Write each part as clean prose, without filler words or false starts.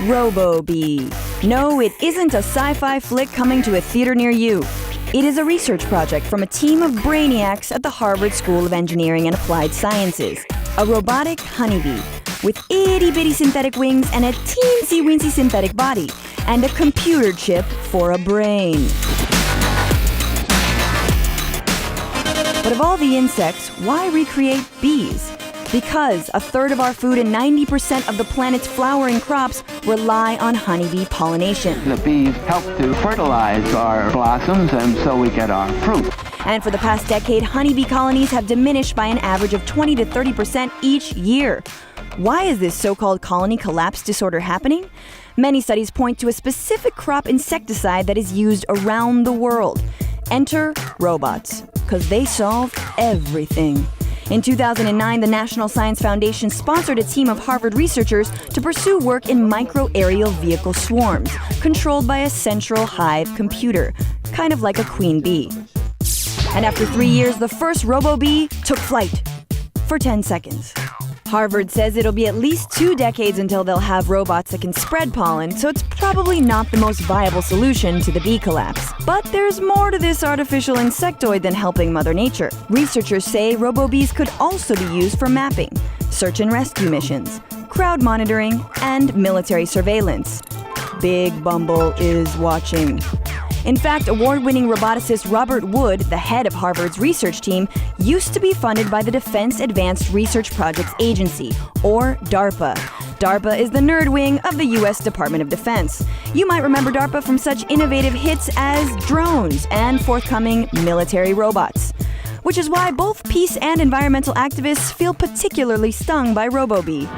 Robo-Bee. No, it isn't a sci-fi flick coming to a theater near you. It is a research project from a team of brainiacs at the Harvard School of Engineering and Applied Sciences. A robotic honeybee with itty-bitty synthetic wings and a teensy-weensy synthetic body, and a computer chip for a brain. But of all the insects, why recreate bees? Because a third of our food and 90% of the planet's flowering crops rely on honeybee pollination. The bees help to fertilize our blossoms, and so we get our fruit. And for the past decade, honeybee colonies have diminished by an average of 20 to 30% each year. Why is this so-called colony collapse disorder happening? Many studies point to a specific crop insecticide that is used around the world. Enter robots, because they solve everything. In 2009, the National Science Foundation sponsored a team of Harvard researchers to pursue work in micro-aerial vehicle swarms, controlled by a central hive computer, kind of like a queen bee. And after 3 years, the first Robo-Bee took flight for 10 seconds. Harvard says it'll be at least 2 decades until they'll have robots that can spread pollen, so it's probably not the most viable solution to the bee collapse. But there's more to this artificial insectoid than helping Mother Nature. Researchers say Robo-Bees could also be used for mapping, search and rescue missions, crowd monitoring, and military surveillance. Big Bumble is watching. In fact, award-winning roboticist Robert Wood, the head of Harvard's research team, used to be funded by the Defense Advanced Research Projects Agency, or DARPA. DARPA is the nerd wing of the U.S. Department of Defense. You might remember DARPA from such innovative hits as drones and forthcoming military robots. Which is why both peace and environmental activists feel particularly stung by Robo-Bee.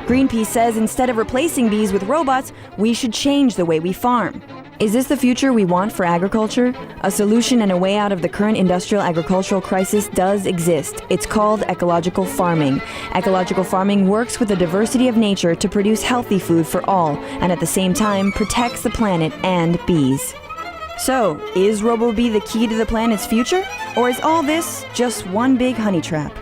Greenpeace says instead of replacing bees with robots, we should change the way we farm. Is this the future we want for agriculture? A solution and a way out of the current industrial agricultural crisis does exist. It's called ecological farming. Ecological farming works with the diversity of nature to produce healthy food for all, and at the same time protects the planet and bees. So, is Robo-Bee the key to the planet's future? Or is all this just one big honey trap?